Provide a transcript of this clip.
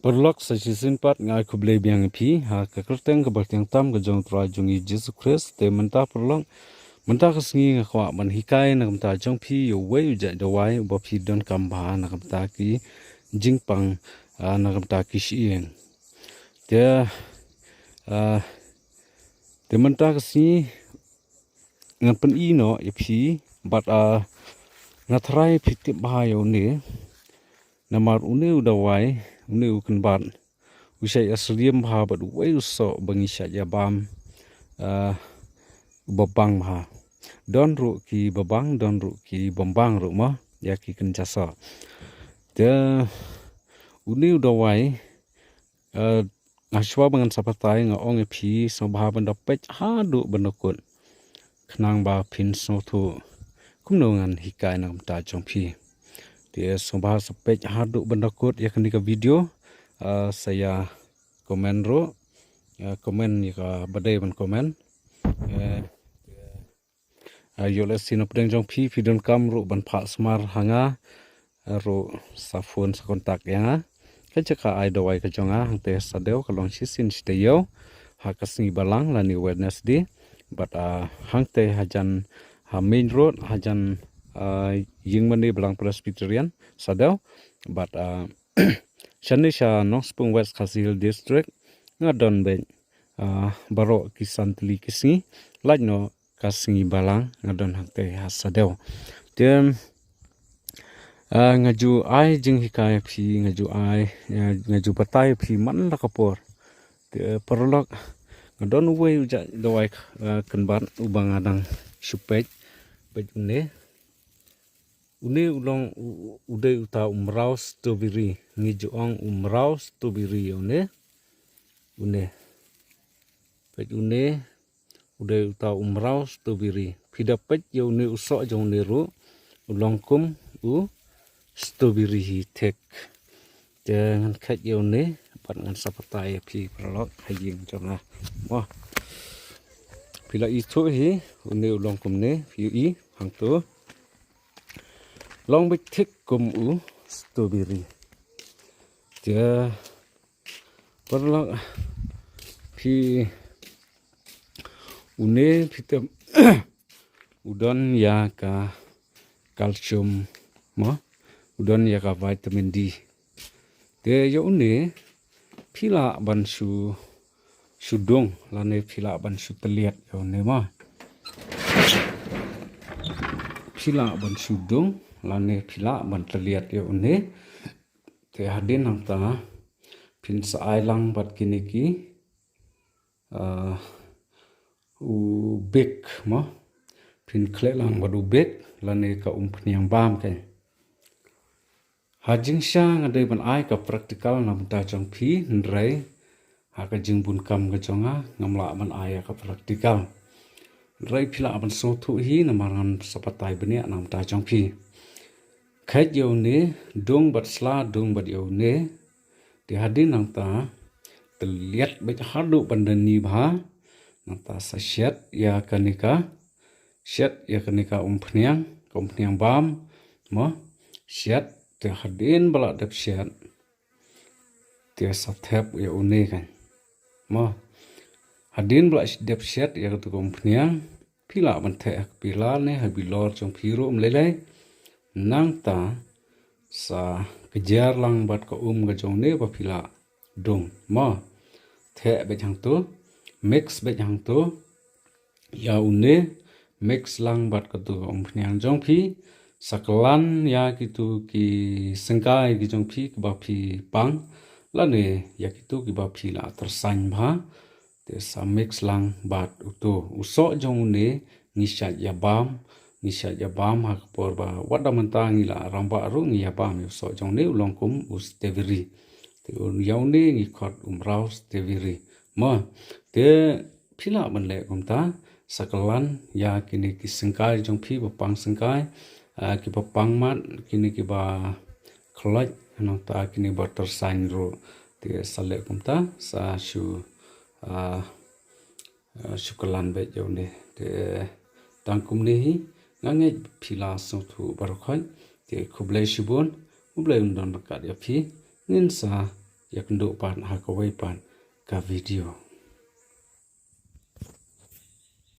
Perlok sa season pat ngai kuble biang pi ha ka kerteng ka bertiang tam ka jong tra jong i Jesus Christ te menta perlok menta ka singi ngakwa man hikai na kamta jong pi yo we ja da wai bo pi don kam ba na kamta ki jingpang na kamta ki shieng te te menta ka singi ngapen i no ya pi but ngatrai pitip ba yo ne namar une uda wai une ukan bat usai asliam ha bat wai uso bangisha ya bam babang ha don ru ki babang don ru ki bombang ru ma ya ki kan jasa te une uda wai ngaswa bangan sapatai nga ong pi so ba banda pech ha du banokun knang ba pin so thu kumnongan hikai nam ta jong pi dia sobat sepej haduk bendakut ya kenika video saya komen ro komen ya badai ban komen yo le sino pedeng jong pi don kam ro ban pha smar hanga ro safon sa kontak ya ka jaka ai dawai ka jonga hangte sadeu kalong sisin steyo ha kasni balang lani Wednesday but hangte hajan ha main road hajan ying mani belang Presbyterian sadau but shanisha Nongspung West Khasil district ngadon be baro kisantli kisni lajno kasngi balang ngadon hakte hasadau tem ngaju ai jing hikai phi ngaju ai ngaju patai phi man la kapor te perlok ngadon we uja dawai kenban ubang adang supej bejune une ulong ude uta umrau stobiri ngijuang umrau stobiri une pet une ude uta umrau stobiri pidapet yo ne usok jong ne ru ulongkum u stobiri hi tek jangan khat yo ne pat ngan sapatai pi prolok haying jonga wah pila itu hi une ulongkum ne pi i hangtu long big thick kum u strawberry dia perlu pi une pitem udon ya ka kalsium mo udon ya ka vitamin D dia yo une pila ban su sudong lane pila ban su teliat yo ne ma pila ban sudong lane pila ban terlihat ya une te hadin nang ta pin sa ailang bat kiniki u bek ma pin klelang bat u bek lane ka umpniang bam ke hajing sha ngade ban ai ka praktikal nam ta jong phi ndrai ha ka jing bun kam ka jonga ngamla ban ai ka praktikal ndrai pila ban so thu hi namaran sapatai benia nam ta jong phi khat yo ne dong bat sla dong bat yo ne di hadin nang ta teliat bet hadu bandani bha nang ta sa shet ya kanika umpniang bam mo shet te hadin bala dep shet te sa thep yo ne kan mo hadin bala dep shet ya tu umpniang pila ban the pila ne habilor jong phiro mlelai nang ta sa kejar lang bat ko gajong ne ba pila dong ma the be jang to mix be jang to ya une mix lang bat ko tu phnyang jong phi saklan ya kitu ki sengkai ki jong phi ba phi pang la ne ya kitu ki ba phi la tersan bha te sa mix lang bat uto uso jong ne nisha ya bam ha por ba wada mantang ila ramba ru ngi ya bam so jong ne ulongkum usteviri te yaw ne ngi khot umrau steviri ma te phila ban le kumta sakalan ya kini ki sengkai jong phi ba pang sengkai ki ba pang mat kini ki ba khlaj nang ta kini ba tersain ru te sale kumta sa shu syukalan be yaw ne te tangkum ne hi ngange pila so thu barkhoi te khublai shibon ublai undon bakat ya phi nin sa ya kendo pan ha kawai pan ka video